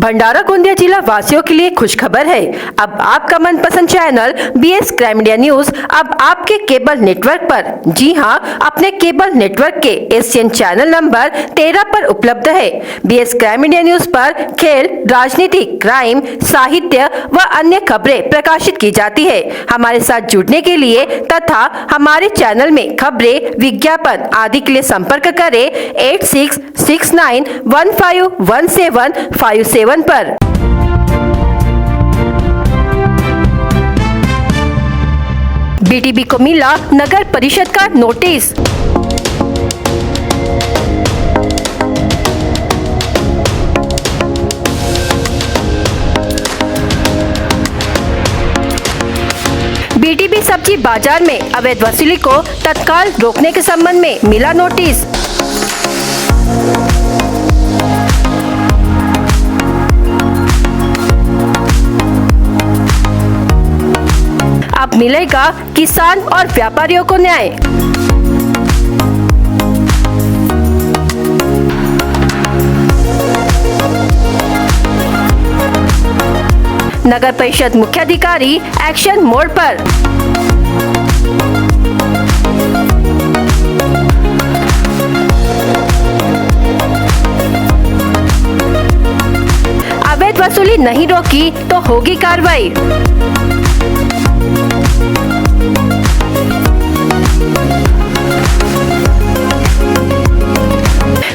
भंडारा गोंदिया जिला वासियों के लिए खुशखबर है। अब आपका मनपसंद channel BS crime India news अब आपके केबल नेटवर्क पर, जी हां, अपने केबल नेटवर्क के एशियन चैनल नंबर 13 पर उपलब्ध है। BS क्राइम इंडिया न्यूज पर खेल, राजनीति, क्राइम, साहित्य व अन्य खबरें प्रकाशित की जाती है। हमारे साथ जुड़ने के लिए तथा हमारे चैनल में खबरें, विज्ञापन आदि के लिए संपर्क करें 8669151757 पर। BTB को मिला नगर परिषद का नोटिस। BTB सब्जी बाजार में अवैध वसूली को तत्काल रोकने के संबंध में मिला नोटिस। अब मिलेगा किसान और व्यापारियों को न्याय। नगर परिषद मुख्याधिकारी एक्शन मोड पर। अवैध वसूली नहीं रोकी तो होगी कार्रवाई।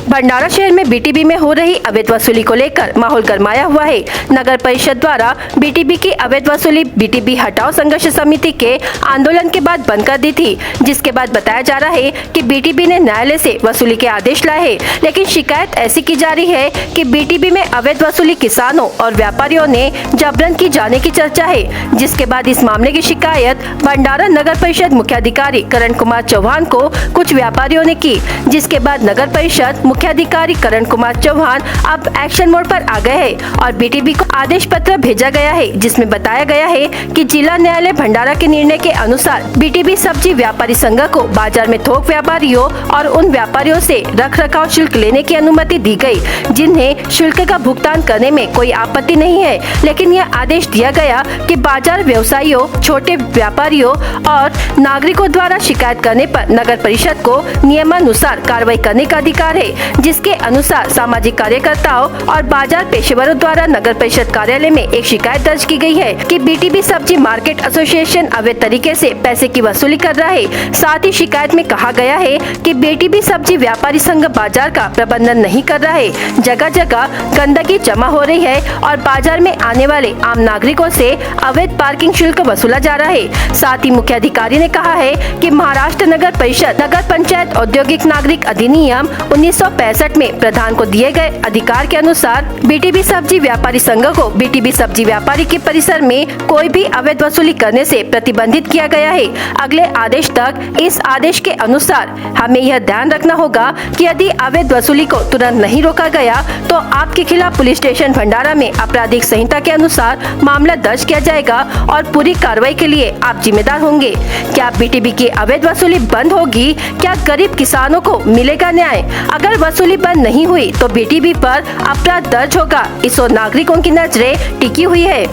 भंडारा शहर में BTB में हो रही अवैध वसूली को लेकर माहौल गरमाया हुआ है। नगर परिषद द्वारा BTB की अवैध वसूली BTB हटाओ संघर्ष समिति के आंदोलन के बाद बंद कर दी थी, जिसके बाद बताया जा रहा है कि BTB ने न्यायालय से वसूली के आदेश लाए हैं, लेकिन शिकायत ऐसी की जा रही है कि BTB में अवैध वसूली किसानों और व्यापारियों ने जबरन की जाने की चर्चा है, जिसके बाद इस मामले की शिकायत भंडारा नगर परिषद मुख्याधिकारी करण कुमार चौहान को कुछ व्यापारियों ने की, जिसके बाद नगर परिषद मुख्याधिकारी करण कुमार चौहान अब एक्शन मोड पर आ गए हैं और BTB को आदेश पत्र भेजा गया है, जिसमें बताया गया है कि जिला न्यायालय भंडारा के निर्णय के अनुसार BTB सब्जी व्यापारी संघ को बाजार में थोक व्यापारियों और उन व्यापारियों से रखरखाव शुल्क लेने की अनुमति दी गई, जिन्हें शुल्क का भुगतान करने में कोई आपत्ति नहीं है, लेकिन यह आदेश दिया गया कि बाजार व्यवसायियों, छोटे व्यापारियों और नागरिकों द्वारा शिकायत करने पर नगर परिषद को नियमानुसार कार्रवाई करने का अधिकार है, जिसके अनुसार सामाजिक कार्यकर्ताओं और बाजार पेशेवरों द्वारा नगर परिषद कार्यालय में एक शिकायत दर्ज की गई है कि BTB सब्जी मार्केट एसोसिएशन अवैध तरीके से पैसे की वसूली कर रहा है। साथ ही शिकायत में कहा गया है कि BTB सब्जी व्यापारी संघ बाजार का प्रबंधन नहीं कर रहा है, जगह जगह गंदगी जमा हो रही है और बाजार में आने वाले आम नागरिकों से अवैध पार्किंग शुल्क वसूला जा रहा है। साथ ही मुख्याधिकारी ने कहा है कि महाराष्ट्र नगर परिषद नगर पंचायत औद्योगिक नागरिक अधिनियम 1965 में प्रधान को दिए गए अधिकार के अनुसार BTB सब्जी व्यापारी संघ को BTB सब्जी व्यापारी के परिसर में कोई भी अवैध वसूली करने से प्रतिबंधित किया गया है। अगले आदेश तक इस आदेश के अनुसार हमें यह ध्यान रखना होगा कि यदि अवैध वसूली को तुरंत नहीं रोका गया तो आपके खिलाफ पुलिस स्टेशन भंडारा में आपराधिक संहिता के अनुसार मामला दर्ज किया जाएगा और पूरी कार्रवाई के लिए आप जिम्मेदार होंगे। क्या BTB की अवैध वसूली बंद होगी? क्या गरीब किसानों को मिलेगा न्याय? अगर वसूली बंद नहीं हुई तो BTB पर अपराध दर्ज होगा। इस ओर नागरिकों की नजरें टिकी हुई है।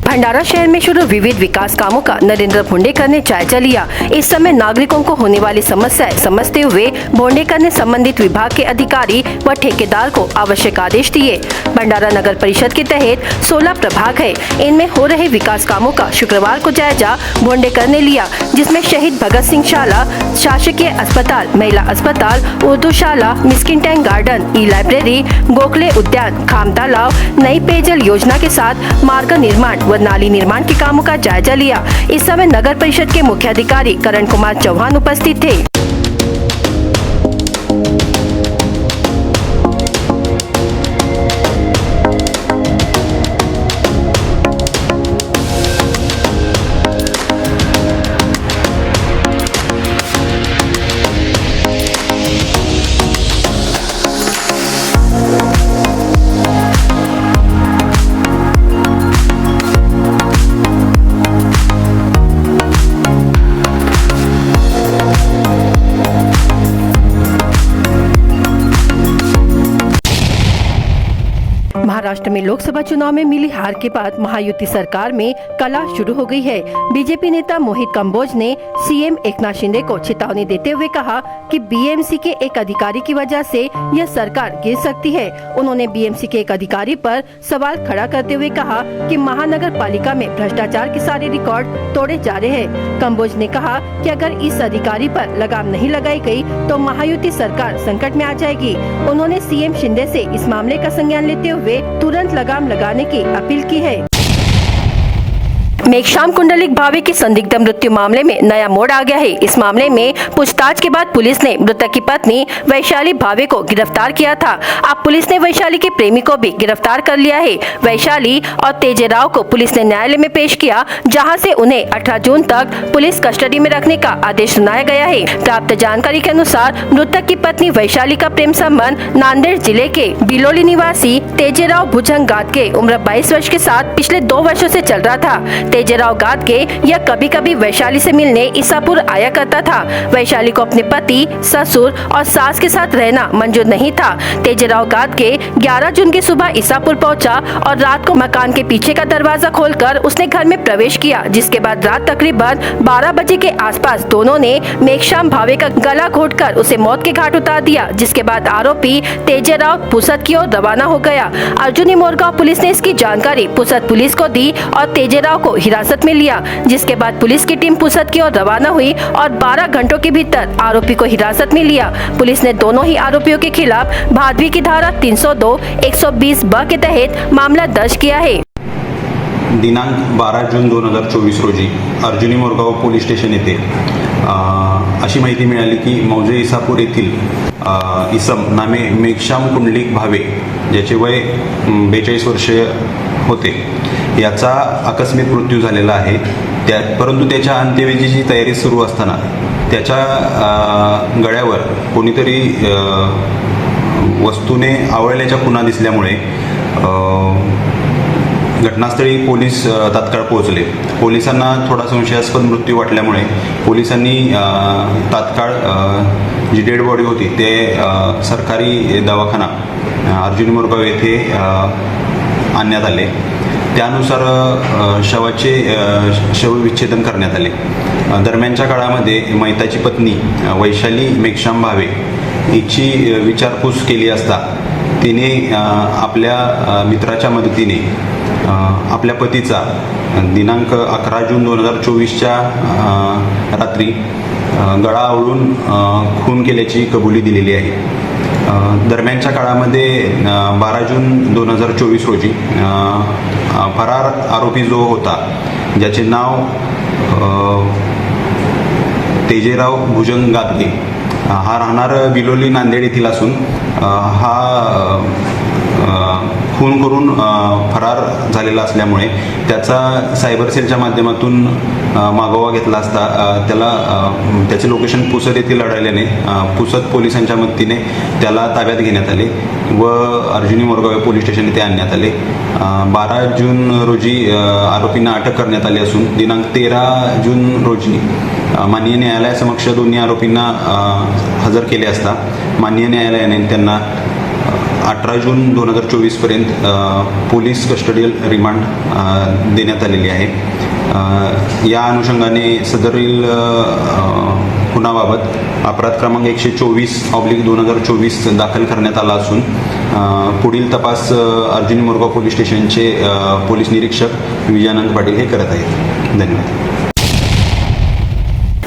भंडारा शहर में शुरू विविध विकास कामों का नरेंद्र भोंडेकर ने जायजा लिया। इस समय नागरिकों को होने वाली समस्याएं समझते हुए भोंडेकर ने संबंधित विभाग के अधिकारी व ठेकेदार को आवश्यक आदेश दिए। भंडारा नगर परिषद के तहत 16 प्रभाग है, इनमें हो रहे विकास कामों का शुक्रवार को जायजा भोंडेकर ने लिया, जिसमें शहीद भगत सिंह शाला, शासकीय अस्पताल, महिला अस्पताल, उर्दू शाला, Miskin tank garden, e library, Gokhale उद्यान, खाम तालाब, नई पेयजल योजना के साथ मार्ग निर्माण व नाली निर्माण के कामों का जायजा लिया। इस समय नगर परिषद के मुख्याधिकारी करण कुमार चौहान उपस्थित थे। महाराष्ट्र में लोकसभा चुनाव में मिली हार के बाद महायुति सरकार में कला शुरू हो गई है। बीजेपी नेता मोहित कंबोज ने सीएम एकनाथ शिंदे को चेतावनी देते हुए कहा कि बीएमसी के एक अधिकारी की वजह से यह सरकार गिर सकती है। उन्होंने बीएमसी के एक अधिकारी पर सवाल खड़ा करते हुए कहा कि महानगर पालिका में भ्रष्टाचार के सारे रिकॉर्ड तोड़े जा रहे हैं। कंबोज ने कहा कि अगर इस अधिकारी पर लगाम नहीं लगाई गई तो महायुति सरकार संकट में आ जाएगी। उन्होंने सीएम शिंदे से इस मामले का संज्ञान लेते हुए तुरंत लगाम लगाने की अपील की है। मेघश्याम कुंडलिक भावे की संदिग्ध मृत्यु मामले में नया मोड़ आ गया है। इस मामले में पूछताछ के बाद पुलिस ने मृतक की पत्नी वैशाली भावे को गिरफ्तार किया था। अब पुलिस ने वैशाली के प्रेमी को भी गिरफ्तार कर लिया है। वैशाली और तेजेराव को पुलिस ने न्यायालय में पेश किया, जहां से उन्हें 18 जून तक पुलिस कस्टडी में रखने का आदेश सुनाया गया है। प्राप्त जानकारी के अनुसार मृतक की पत्नी वैशाली का प्रेम संबंध नांदेड़ जिले के बिलोली निवासी तेजेराव भुजंग गादगे उम्र 22 वर्ष के साथ पिछले 2 वर्षों से चल रहा था। तेजेराव गादगे यह कभी कभी वैशाली से मिलने ईसापुर आया करता था। वैशाली को अपने पति, ससुर और सास के साथ रहना मंजूर नहीं था। तेजेराव गादगे 11 जून की सुबह ईसापुर पहुंचा और रात को मकान के पीछे का दरवाजा खोलकर उसने घर में प्रवेश किया, जिसके बाद रात तकरीबन 12 बजे के आसपास दोनों ने मेघश्याम भावे का गला घोटकर उसे मौत के घाट उतार दिया। जिसके बाद आरोपी तेजेराव पुसद की ओर रवाना हो गया। अर्जुनी मोरगांव पुलिस ने इसकी जानकारी पुसद पुलिस को दी और तेजेराव को हिरासत में लिया। जिसके बाद पुलिस की टीम पुसद की ओर रवाना हुई और 12 घंटों के भीतर आरोपी को हिरासत में लिया। पुलिस ने दोनों ही आरोपियों के खिलाफ भादवी की धारा 302, 120(ब) के तहत मामला दर्ज किया है। दिनांक 12 जून 2024 रोजी अर्जुनी मोरगाव पोलीस स्टेशन येथे अशी माहिती मिळाली की मौजे इसापूर येथील इसम नामे मेघश्याम कुंडलिक भावे, ज्याचे वय 42 वर्षे होते, याचा आकस्मिक मृत्यू झालेला आहे। परंतु त्याच्या अंत्यविधीची तयारी सुरू असताना त्याच्या गळ्यावर कोणीतरी वस्तूने आवळल्याच्या खुणा दिसल्यामुळे घटनास्थळी पोलीस तात्काळ पोहोचले। पोलिसांना थोडा संशयास्पद मृत्यू वाटल्यामुळे पोलिसांनी तात्काळ जी डेड बॉडी होती ते सरकारी दवाखाना अर्जुनी मोरगाव येथे आणण्यात आले। त्यानुसार शवाचे शवविच्छेदन करण्यात आले। दरम्यानच्या काळामध्ये मैताची पत्नी वैशाली मेघश्याम भावे हिची विचारपूस केली असता तिने आपल्या मित्राच्या मदतीने आपल्या पतीचा दिनांक 11 जून 2024च्या रात्री गळा आवळून खून केल्याची कबुली दिलेली आहे। दरम्यानच्या काळामध्ये 12 जून 2024 रोजी फरार आरोपी जो होता, ज्याचे नाव तेजेराव भुजंग गादगे, हा राहणार बिलोली नांदेड येथील असून हा खून करून फरार झालेला असल्यामुळे त्याचा सायबर सेलच्या माध्यमातून मागोवा घेतला असता त्याला त्याचे लोकेशन पुसद येथील आढळल्याने पुसद पोलिसांच्या मदतीने त्याला ताब्यात घेण्यात आले व अर्जुनी मोरगाव पोलीस स्टेशन येथे आणण्यात आले। 12 जून रोजी आरोपींना अटक करण्यात आली असून दिनांक 13 जून रोजी माननीय न्यायालयासमक्ष दोन्ही आरोपींना हजर केले असता माननीय न्यायालयाने त्यांना 18 जून 2024 पर्यंत पोलीस कस्टडियल रिमांड देण्यात आलेली आहे। या अनुषंगाने सदरील खुनाबाबत अपराध क्रमांक 124/2024 दाखल करण्यात आला असून पुढील तपास अर्जुनी मोरगाव पोलीस स्टेशनचे पोलीस निरीक्षक विजयानंद पाटील हे करत आहेत। धन्यवाद।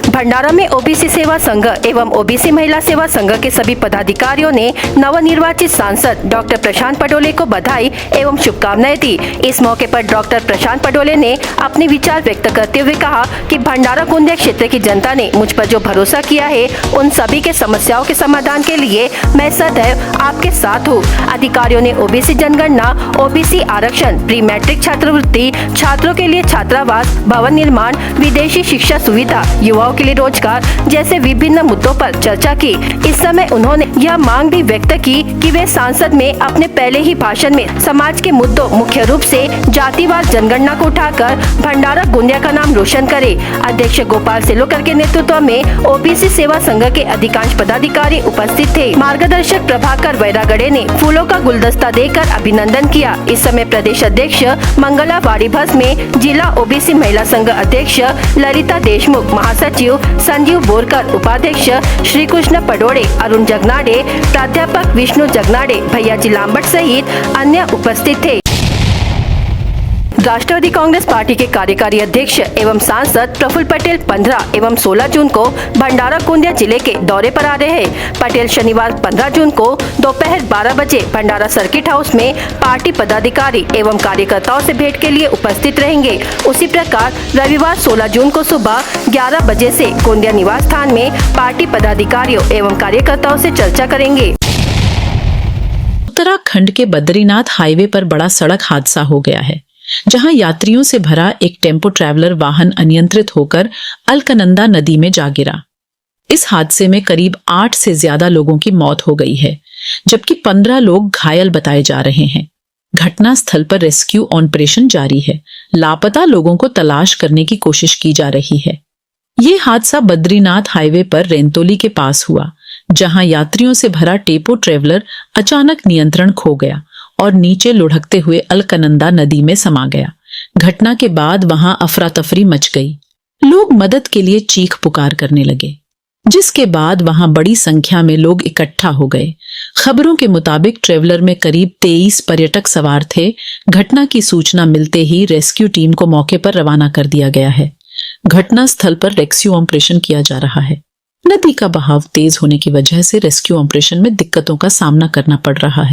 भंडारा में ओबीसी सेवा संघ एवं ओबीसी महिला सेवा संघ के सभी पदाधिकारियों ने नवनिर्वाचित सांसद डॉक्टर प्रशांत पटोले को बधाई एवं शुभकामनाएं दी। इस मौके पर डॉक्टर प्रशांत पटोले ने अपने विचार व्यक्त करते हुए कहा कि भंडारा गोंदिया क्षेत्र की जनता ने मुझ पर जो भरोसा किया है, उन सभी के समस्याओं के समाधान के लिए मैं सदैव आपके साथ हूँ। अधिकारियों ने ओबीसी जनगणना, ओबीसी आरक्षण, प्री मैट्रिक छात्रवृत्ति, छात्रों के लिए छात्रावास, भवन निर्माण, विदेशी शिक्षा सुविधा, युवाओं के लिए रोजगार जैसे विभिन्न मुद्दों पर चर्चा की। इस समय उन्होंने यह मांग भी व्यक्त की कि वे सांसद में अपने पहले ही भाषण में समाज के मुद्दों मुख्य रूप से जातिवाद जनगणना को उठाकर भंडारा गोंदिया का नाम रोशन करे। अध्यक्ष गोपाल सेलोकर के नेतृत्व में ओबीसी सेवा संघ के अधिकांश पदाधिकारी उपस्थित थे। मार्गदर्शक प्रभाकर वैरागड़े ने फूलों का गुलदस्ता देकर अभिनंदन किया। इस समय प्रदेश अध्यक्ष मंगला वारीभस में जिला ओबीसी महिला संघ अध्यक्ष ललिता देशमुख, महासचिव संजीव बोरकर, उपाध्यक्ष श्री कृष्ण पडोड़े, अरुण जगनाडे, प्राध्यापक विष्णु जगनाडे, भैयाजी लांबट सहित अन्य उपस्थित थे। राष्ट्रवादी कांग्रेस पार्टी के कार्यकारी अध्यक्ष एवं सांसद प्रफुल्ल पटेल 15 एवं 16 जून को भंडारा गोंदिया जिले के दौरे पर आ रहे हैं। पटेल शनिवार 15 जून को दोपहर 12 बजे भंडारा सर्किट हाउस में पार्टी पदाधिकारी एवं कार्यकर्ताओं से भेंट के लिए उपस्थित रहेंगे। उसी प्रकार रविवार 16 जून को सुबह 11 बजे से गोंदिया निवास स्थान में पार्टी पदाधिकारियों एवं कार्यकर्ताओं से चर्चा करेंगे। उत्तराखंड के बद्रीनाथ हाईवे पर बड़ा सड़क हादसा हो गया है, जहां यात्रियों से भरा एक टेम्पो ट्रैवलर वाहन अनियंत्रित होकर अलकनंदा नदी में जा गिरा। इस हादसे में करीब 8 से ज्यादा लोगों की मौत हो गई है, जबकि 15 लोग घायल बताए जा रहे हैं। घटना स्थल पर रेस्क्यू ऑपरेशन जारी है। लापता लोगों को तलाश करने की कोशिश की जा रही है। ये हादसा बद्रीनाथ हाईवे पर रेंतोली के पास हुआ, जहां यात्रियों से भरा टेम्पो ट्रैवलर अचानक नियंत्रण खो गया और नीचे लुढ़कते हुए अलकनंदा नदी में समा गया। घटना के बाद वहां अफरा तफरी मच गई। लोग मदद के लिए चीख पुकार करने लगे, जिसके बाद वहां बड़ी संख्या में लोग इकट्ठा हो गए। खबरों के मुताबिक ट्रेवलर में करीब 23 पर्यटक सवार थे। घटना की सूचना मिलते ही रेस्क्यू टीम को मौके पर रवाना कर दिया गया है। घटना स्थल पर रेस्क्यू ऑपरेशन किया जा रहा है। नदी का बहाव तेज होने की वजह से रेस्क्यू ऑपरेशन में दिक्कतों का सामना करना पड़ रहा है।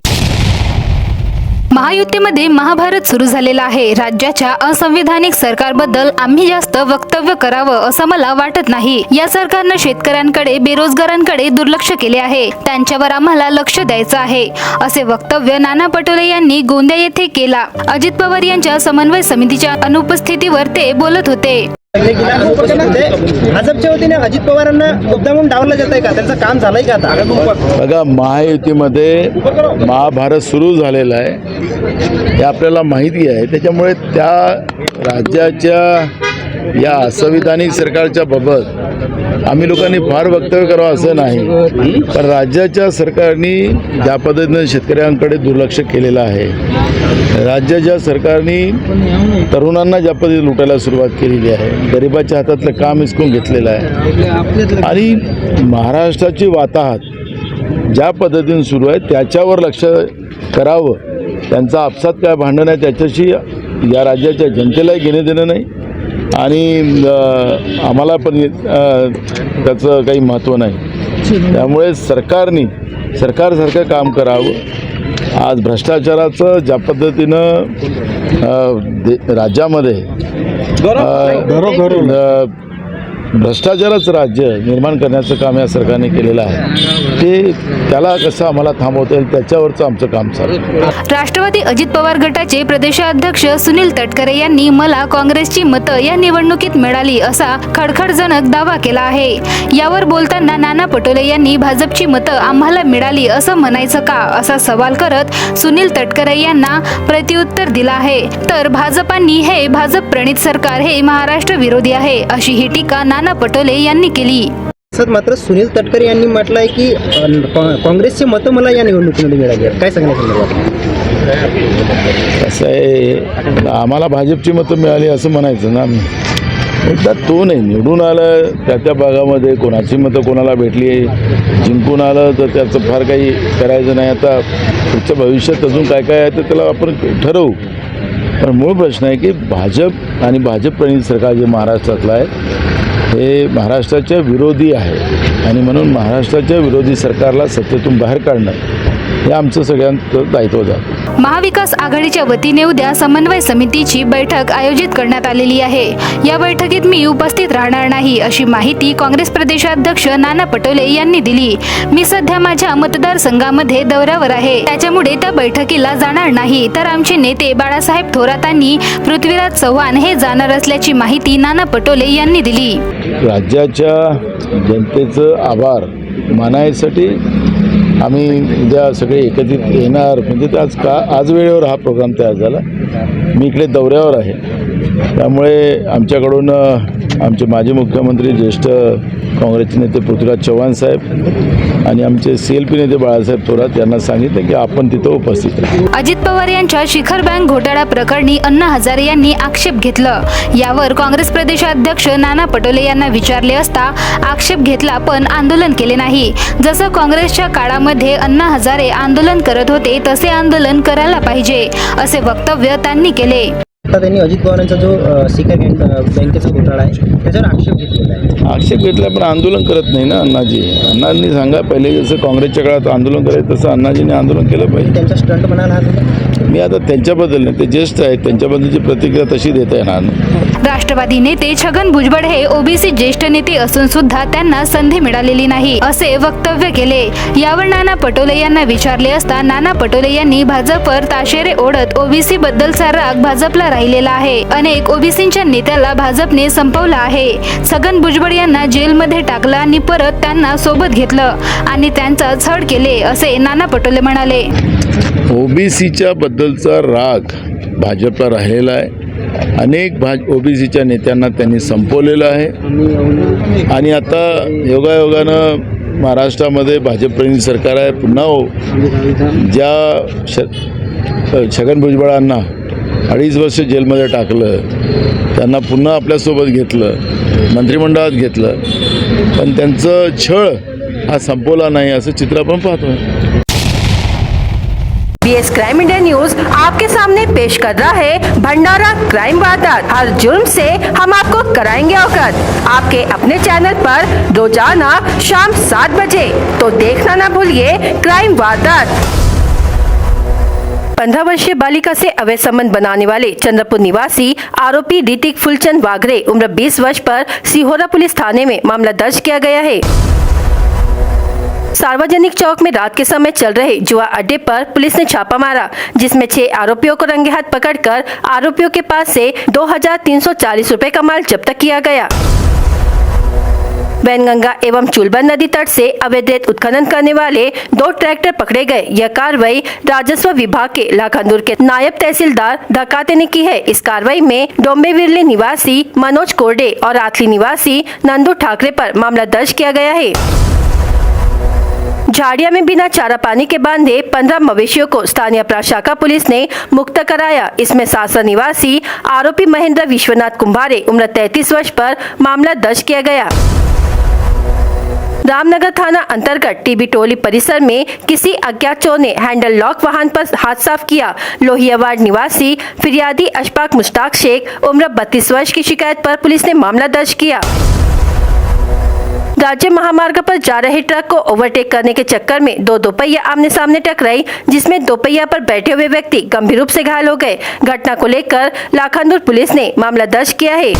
महायुतीमध्ये महाभारत सुरू झालेला आहे। राज्याच्या असंविधानिक सरकारबद्दल आम्ही जास्त वक्तव्य करावं असं मला वाटत नाही। या सरकारनं शेतकऱ्यांकडे, बेरोजगारांकडे दुर्लक्ष केले आहे। त्यांच्यावर आम्हाला लक्ष द्यायचं आहे, असे वक्तव्य नाना पटोले यांनी गोंदिया येथे केला। अजित पवार यांच्या समन्वय समितीच्या अनुपस्थितीवर ते बोलत होते। भाजपच्या वतीने अजित पवारांना मुद्दामून डावलं जात आहे का? त्यांचं काम झालंय का आता? बघा, महायुतीमध्ये महाभारत सुरू झालेला आहे हे आपल्याला माहिती आहे। त्याच्यामुळे त्या राज्याच्या या असंविधानिक सरकारच्या बाबत आम्ही लोकांनी फार वक्तव्य करावं असं नाही, पण राज्याच्या सरकारने ज्या पद्धतीने शेतकऱ्यांकडे दुर्लक्ष केलेलं आहे, राज्याच्या सरकारने तरुणांना ज्या पद्धतीने लुटायला सुरुवात केलेली आहे, गरिबाच्या हातातलं काम हिसकून घेतलेलं आहे आणि महाराष्ट्राची वाताहत ज्या पद्धतीने सुरू आहे त्याच्यावर लक्ष करावं। त्यांचा आपसात काय भांडण आहे त्याच्याशी या राज्याच्या जनतेलाही घेणं देणं नाही आणि आम्हाला पण त्याचं काही महत्त्व नाही। त्यामुळे सरकारसारखं काम करावं। आज भ्रष्टाचाराचं ज्या पद्धतीनं राज्यामध्ये भ्रष्टाचाराचं राज्य निर्माण करण्याचं काम या सरकारने केलेलं आहे, ते त्याला कसं आम्हाला थांबवता येईल त्याच्यावरचं आमचं काम चालू आहे। राष्ट्रवादी अजित पवार गटाचे प्रदेशाध्यक्ष सुनील तटकरे यांनी मला काँग्रेसची मतं या निवडणुकीत मिळाली असा खडखडजनक दावा केला आहे। यावर बोलताना नाना पटोले यांनी भाजपची मतं आम्हाला मिळाली असं म्हणायचं का, असा सवाल करत सुनील तटकरे यांना प्रत्युत्तर दिलं आहे। तर भाजपांनी हे भाजप प्रणित सरकार हे महाराष्ट्र विरोधी आहे, अशी ही टीका नाना पटोले यांनी केली। मात्र सुनील तटकरे यांनी म्हटलंय की काँग्रेसची मतं मला या निवडणुकीमध्ये मिळाली आहेत। काय सांगण्यात? कसं आहे, आम्हाला भाजपची मतं मिळाली असं म्हणायचं ना आम्ही, एकदा तो नाही निवडून आलं त्या भागामध्ये कोणाची मतं कोणाला भेटली, जिंकून आलं तर त्याचं फार काही करायचं नाही। आता पुढच्या भविष्यात अजून काय काय आहे तर त्याला आपण ठरवू, पण मूळ प्रश्न आहे की भाजप आणि भाजप प्रणित सरकार जे महाराष्ट्रातलं आहे हे महाराष्ट्राच्या विरोधी आहे आणि म्हणून महाराष्ट्राच्या विरोधी सरकारला सत्तेतून बाहेर काढणं हे आमचं सगळ्यांचं दायित्व आहे। महाविकास आघाडीच्या वतीने उद्या समन्वय समितीची बैठक आयोजित करण्यात आलेली आहे। या बैठकीत मी उपस्थित राहणार नाही, अशी माहिती काँग्रेस प्रदेशाध्यक्ष नाना पटोले यांनी दिली। मी सध्या माझ्या मतदारसंघामध्ये दौऱ्यावर आहे, त्याच्यामुळे त्या बैठकीला जाणार नाही। तर आमचे नेते बाळासाहेब थोरात आणि पृथ्वीराज चव्हाण हे जाणार असल्याची माहिती नाना पटोले यांनी दिली। राज्याच्या जनतेचं आभार मानायसाठी आम्ही उद्या सगळे एकत्रित येणार, म्हणजे ते आज वेळेवर हा प्रोग्राम तयार झाला. मी इकडे दौऱ्यावर आहे, त्यामुळे आमच्याकडून आमचे माजी मुख्यमंत्री ज्येष्ठ काँग्रेसचे नेते पृथ्वीराज चव्हाण साहेब आणि आमचे CLP नेते बाळासाहेब थोरात यांना सांगितलं की आपण तिथं उपस्थित राहू. अजित पवार यांच्या शिखर बँक घोटाळा प्रकरणी अण्णा हजारे यांनी आक्षेप घेतलं. यावर काँग्रेस प्रदेशाध्यक्ष नाना पटोले यांना विचारले असता आक्षेप घेतला पण आंदोलन केले नाही. जसं काँग्रेसच्या काळामध्ये अण्णा हजारे आंदोलन करत होते तसे आंदोलन करायला पाहिजे असे वक्तव्य त्यांनी केले. आता त्यांनी अजित पवारांचा जो शिखर बँकेचा घोटाळा आहे त्याच्यावर आक्षेप घेतलेला आहे. आक्षेप घेतला पण आंदोलन करत नाही ना अण्णाजी. अण्णांनी सांगा पहिले जसं काँग्रेसच्या काळात आंदोलन करायचं तसं अण्णाजींनी आंदोलन केलं पाहिजे. त्यांचा स्टंट म्हणाला हा. मी आता त्यांच्याबद्दल नाही, ते ज्येष्ठ आहेत, त्यांच्याबद्दलची प्रतिक्रिया तशी देता येणार नाही. राष्ट्रवादी नेते छगन भुजबळ हे ओबीसी ज्येष्ठ नेते असून सुद्धा त्यांना संधी मिळालेली नाही असे वक्तव्य केले. यावर नाना पटोले यांना विचारले असता नाना पटोले यांनी भाजपवर ताशेरे ओढत ओबीसी बद्दलचा राग भाजपला राहिलेला आहे. अनेक ओबीसींच्या नेत्याला भाजपने संपवलं आहे. छगन भुजबळ यांना जेलमध्ये टाकलं आणि परत त्यांना सोबत घेतलं आणि त्यांचा छळ केले असे नाना पटोले म्हणाले. ओबीसीच्या बद्दलचा राग भाजपला राहिलेला आहे. अनेक ओबीसीच्या नेत्यांना त्यांनी संपवलेलं आहे आणि आता योगायोगानं महाराष्ट्रामध्ये भाजप सरकार आहे. पुन्हा ज्या छगन भुजबळांना 2.5 वर्ष जेलमध्ये टाकलं, त्यांना पुन्हा आपल्यासोबत घेतलं, मंत्रिमंडळात घेतलं, पण त्यांचं छळ हा संपवला नाही असं चित्र आपण पाहतोय. BS क्राइम इंडिया न्यूज आपके सामने पेश कर रहा है भंडारा क्राइम वारदात. हर जुर्म से हम आपको कराएंगे अवगत. आपके अपने चैनल पर रोजाना शाम 7 बजे, तो देखना ना भूलिए क्राइम वारदात. 15 वर्षीय बालिका से अवैध संबंध बनाने वाले चंद्रपुर निवासी आरोपी ऋतिक फुलचंद वागरे उम्र 20 वर्ष पर सिहोरा पुलिस थाने में मामला दर्ज किया गया है. सार्वजनिक चौक में रात के समय चल रहे जुआ अड्डे पर पुलिस ने छापा मारा, जिसमें 6 आरोपियों को रंगे हाथ पकड़कर आरोपियों के पास से 2340 रुपए का माल जब्त किया गया. वैनगंगा एवं चुलबन नदी तट से अवैध रेत उत्खनन करने वाले 2 ट्रैक्टर पकड़े गए. यह कार्रवाई राजस्व विभाग के लाखांदूर के नायब तहसीलदार धकाते ने की है. इस कार्रवाई में डोंबिविरली निवासी मनोज कोरडे और आथली निवासी नंदू ठाकरे पर मामला दर्ज किया गया है. झाड़िया में बिना चारा पानी के बांधे 15 मवेशियों को स्थानीय प्रशाखा पुलिस ने मुक्त कराया. इसमें सासा निवासी आरोपी महेंद्र विश्वनाथ कुंभारे उम्र 33 वर्ष पर मामला दर्ज किया गया. रामनगर थाना अंतर्गत टीबी टोली परिसर में किसी अज्ञात चोर ने हैंडल लॉक वाहन पर हाथ साफ किया. लोहियावाड़ निवासी फिरियादी अशफाक मुश्ताक शेख उम्र 32 वर्ष की शिकायत पर पुलिस ने मामला दर्ज किया. राज्य महामार्ग पर जा रहे ट्रक को ओवरटेक करने के चक्कर में 2 दोपहिया आमने सामने टकराई, जिसमें दोपहिया पर बैठे हुए व्यक्ति गंभीर रूप से घायल हो गए. घटना को लेकर लाखांदूर पुलिस ने मामला दर्ज किया है.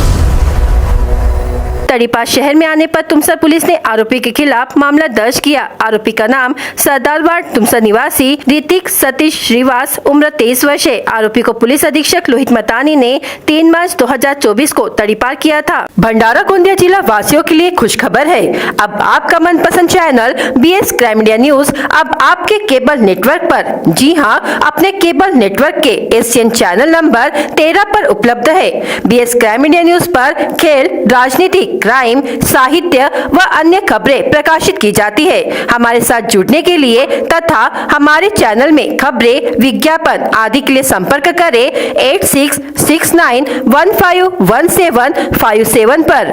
तड़ीपार शहर में आने पर तुमसर पुलिस ने आरोपी के खिलाफ मामला दर्ज किया. आरोपी का नाम सरदारवाड़ तुमसर निवासी ऋतिक सतीश श्रीवास उम्र 23 वर्ष है. आरोपी को पुलिस अधीक्षक लोहित मतानी ने 3 मार्च 2024 को तड़ीपार किया था. भंडारा गोंदिया जिला वासियों के लिए खुश खबर है. अब आपका मनपसंद channel BS crime India news अब आपके केबल नेटवर्क पर, जी हां, अपने केबल नेटवर्क के एशियन चैनल नंबर 13 पर उपलब्ध है. BS क्राइम इंडिया न्यूज पर खेल, राजनीति, क्राइम, साहित्य व अन्य खबरें प्रकाशित की जाती है. हमारे साथ जुड़ने के लिए तथा हमारे चैनल में खबरें, विज्ञापन आदि के लिए संपर्क करें 8669151757 पर.